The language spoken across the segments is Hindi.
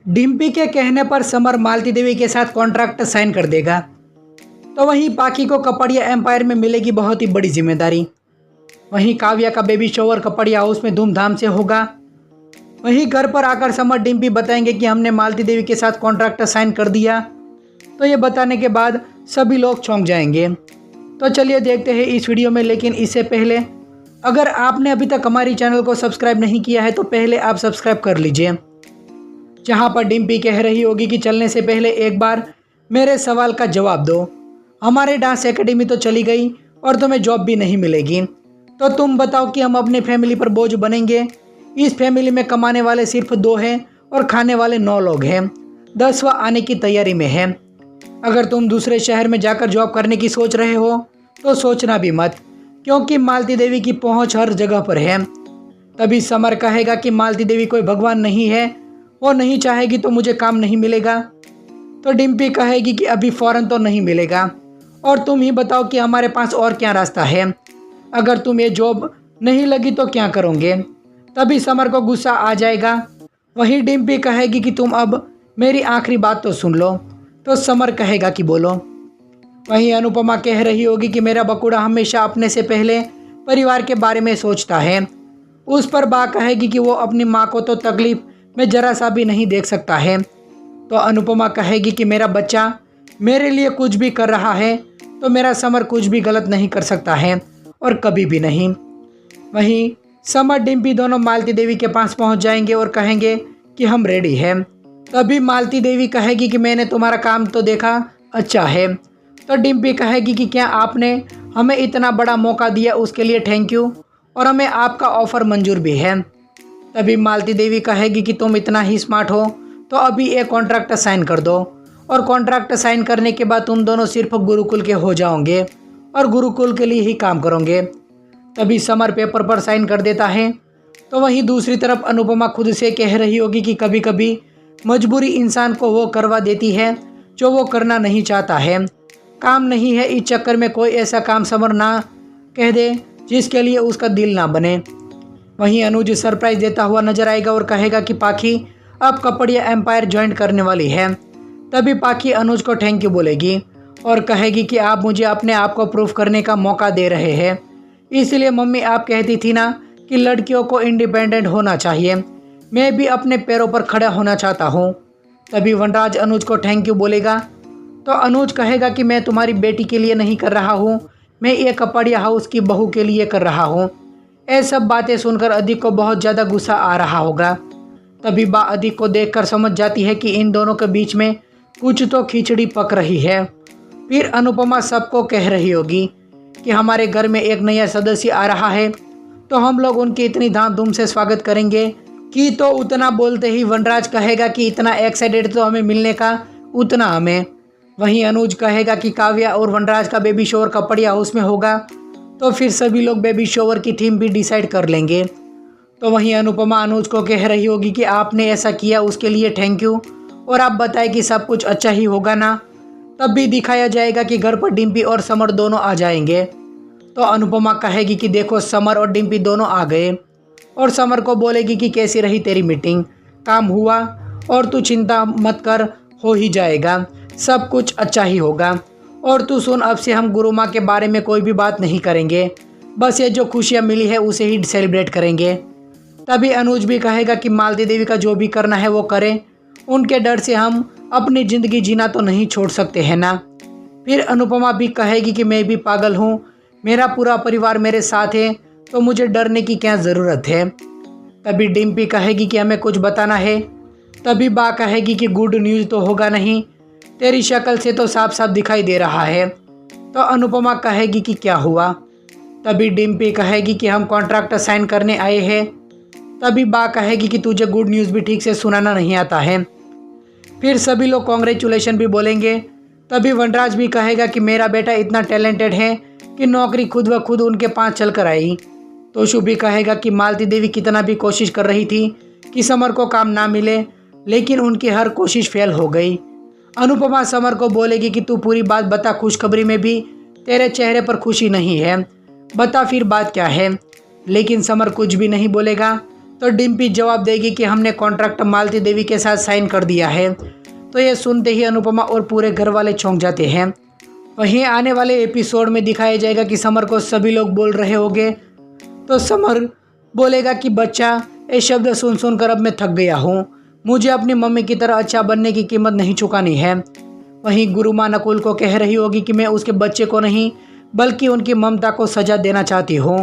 डिम्पी के कहने पर समर मालती देवी के साथ कॉन्ट्रैक्ट साइन कर देगा। तो वहीं पाखी को कपड़िया एम्पायर में मिलेगी बहुत ही बड़ी जिम्मेदारी। वहीं काव्या का बेबी शॉवर कपड़िया हाउस में धूमधाम से होगा। वहीं घर पर आकर समर डिम्पी बताएंगे कि हमने मालती देवी के साथ कॉन्ट्रैक्ट साइन कर दिया। तो ये बताने के बाद सभी लोग चौंक जाएंगे। तो चलिए देखते हैं इस वीडियो में, लेकिन इससे पहले अगर आपने अभी तक हमारी चैनल को सब्सक्राइब नहीं किया है तो पहले आप सब्सक्राइब कर लीजिए। जहां पर डिम्पी कह रही होगी कि चलने से पहले एक बार मेरे सवाल का जवाब दो। हमारे डांस एकेडमी तो चली गई और तुम्हें जॉब भी नहीं मिलेगी, तो तुम बताओ कि हम अपनी फैमिली पर बोझ बनेंगे। इस फैमिली में कमाने वाले सिर्फ 2 हैं और खाने वाले 9 लोग हैं। 10वां आने की तैयारी में है। अगर तुम दूसरे शहर में जाकर जॉब करने की सोच रहे हो तो सोचना भी मत, क्योंकि मालती देवी की पहुंच हर जगह पर है। तभी समर कहेगा कि मालती देवी कोई भगवान नहीं है, वो नहीं चाहेगी तो मुझे काम नहीं मिलेगा। तो डिम्पी कहेगी कि अभी फौरन तो नहीं मिलेगा, और तुम ही बताओ कि हमारे पास और क्या रास्ता है। अगर तुम ये जॉब नहीं लगी तो क्या करोगे। तभी समर को गुस्सा आ जाएगा। वहीं डिम्पी कहेगी कि तुम अब मेरी आखिरी बात तो सुन लो। तो समर कहेगा कि बोलो। वहीं अनुपमा कह रही होगी कि मेरा बकुड़ा हमेशा अपने से पहले परिवार के बारे में सोचता है। उस पर बा कहेगी कि वो अपनी माँ को तो तकलीफ में जरा सा भी नहीं देख सकता है। तो अनुपमा कहेगी कि मेरा बच्चा मेरे लिए कुछ भी कर रहा है तो मेरा समर कुछ भी गलत नहीं कर सकता है, और कभी भी नहीं। वहीं समर डिम्पी दोनों मालती देवी के पास पहुंच जाएंगे और कहेंगे कि हम रेडी हैं। तभी मालती देवी कहेगी कि मैंने तुम्हारा काम तो देखा, अच्छा है। तो डिम्पी कहेगी कि क्या आपने हमें इतना बड़ा मौका दिया उसके लिए थैंक यू, और हमें आपका ऑफ़र मंजूर भी है। तभी मालती देवी कहेगी कि तुम इतना ही स्मार्ट हो तो अभी एक कॉन्ट्रैक्ट साइन कर दो, और कॉन्ट्रैक्ट साइन करने के बाद तुम दोनों सिर्फ गुरुकुल के हो जाओगे और गुरुकुल के लिए ही काम करोगे। तभी समर पेपर पर साइन कर देता है। तो वहीं दूसरी तरफ अनुपमा खुद से कह रही होगी कि कभी कभी मजबूरी इंसान को वो करवा देती है जो वो करना नहीं चाहता है। काम नहीं है इस चक्कर में कोई ऐसा काम समर ना कह दे जिसके लिए उसका दिल ना बने। वहीं अनुज सरप्राइज देता हुआ नजर आएगा और कहेगा कि पाखी अब कपड़िया एम्पायर ज्वाइन करने वाली है। तभी पाखी अनुज को थैंक यू बोलेगी और कहेगी कि आप मुझे अपने आप को प्रूफ करने का मौका दे रहे हैं। इसलिए मम्मी आप कहती थी ना कि लड़कियों को इंडिपेंडेंट होना चाहिए, मैं भी अपने पैरों पर खड़ा होना चाहता हूँ। तभी वनराज अनुज को थैंक यू बोलेगा। तो अनुज कहेगा कि मैं तुम्हारी बेटी के लिए नहीं कर रहा हूँ, मैं ये कपड़िया हाउस की बहू के लिए कर रहा हूँ। ये सब बातें सुनकर अधिक को बहुत ज़्यादा गुस्सा आ रहा होगा। तभी बा अधिक को देखकर समझ जाती है कि इन दोनों के बीच में कुछ तो खिचड़ी पक रही है। फिर अनुपमा सबको कह रही होगी कि हमारे घर में एक नया सदस्य आ रहा है, तो हम लोग उनकी इतनी धामधूम से स्वागत करेंगे कि। तो उतना बोलते ही वनराज कहेगा कि इतना एक्साइटेड तो हमें मिलने का, उतना हमें। वहीं अनुज कहेगा कि काव्या और वनराज का बेबी शॉवर कपड़िया हाउस में होगा, तो फिर सभी लोग बेबी शॉवर की थीम भी डिसाइड कर लेंगे। तो वहीं अनुपमा अनुज को कह रही होगी कि आपने ऐसा किया उसके लिए थैंक यू, और आप बताएं कि सब कुछ अच्छा ही होगा ना। तब भी दिखाया जाएगा कि घर पर डिम्पी और समर दोनों आ जाएंगे। तो अनुपमा कहेगी कि देखो समर और डिम्पी दोनों आ गए, और समर को बोलेगी कि कैसी रही तेरी मीटिंग, काम हुआ, और तू चिंता मत कर, हो ही जाएगा, सब कुछ अच्छा ही होगा। और तू सुन, अब से हम गुरु माँ के बारे में कोई भी बात नहीं करेंगे, बस ये जो खुशियाँ मिली है उसे ही सेलिब्रेट करेंगे। तभी अनुज भी कहेगा कि मालती देवी का जो भी करना है वो करें, उनके डर से हम अपनी ज़िंदगी जीना तो नहीं छोड़ सकते हैं ना। फिर अनुपमा भी कहेगी कि मैं भी पागल हूँ, मेरा पूरा परिवार मेरे साथ है, तो मुझे डरने की क्या ज़रूरत है। तभी डिम्पी कहेगी कि हमें कुछ बताना है। तभी बा कहेगी कि गुड न्यूज़ तो होगा नहीं, तेरी शक्ल से तो साफ साफ दिखाई दे रहा है। तो अनुपमा कहेगी कि क्या हुआ। तभी डिम्पी कहेगी कि हम कॉन्ट्रैक्ट साइन करने आए हैं। तभी बा कहेगी कि तुझे गुड न्यूज़ भी ठीक से सुनाना नहीं आता है। फिर सभी लोग कॉन्ग्रेचुलेशन भी बोलेंगे। तभी वनराज भी कहेगा कि मेरा बेटा इतना टैलेंटेड है कि नौकरी खुद व खुद उनके पास चल कर आई। तो शुभ भी कहेगा कि मालती देवी कितना भी कोशिश कर रही थी कि समर को काम ना मिले, लेकिन उनकी हर कोशिश फेल हो गई। अनुपमा समर को बोलेगी कि तू पूरी बात बता, खुशखबरी में भी तेरे चेहरे पर खुशी नहीं है, बता फिर बात क्या है। लेकिन समर कुछ भी नहीं बोलेगा। तो डिम्पी जवाब देगी कि हमने कॉन्ट्रैक्ट मालती देवी के साथ साइन कर दिया है। तो ये सुनते ही अनुपमा और पूरे घर वाले चौंक जाते हैं। वहीं आने वाले एपिसोड में दिखाया जाएगा कि समर को सभी लोग बोल रहे होंगे तो समर बोलेगा कि बच्चा, ये शब्द सुन सुनकर अब मैं थक गया हूँ, मुझे अपनी मम्मी की तरह अच्छा बनने की कीमत नहीं चुकानी है। वहीं गुरु माँ नकुल को कह रही होगी कि मैं उसके बच्चे को नहीं बल्कि उनकी ममता को सजा देना चाहती हूँ।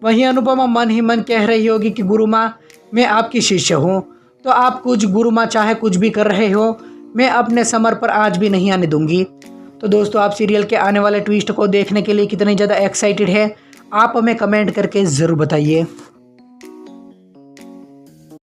वहीं अनुपमा मन ही मन कह रही होगी कि गुरु माँ, मैं आपकी शिष्य हूँ, तो आप कुछ गुरु माँ चाहे कुछ भी कर रहे हो, मैं अपने समर पर आज भी नहीं आने दूंगी। तो दोस्तों, आप सीरियल के आने वाले ट्विस्ट को देखने के लिए कितने ज़्यादा एक्साइटेड है, आप हमें कमेंट करके ज़रूर बताइए।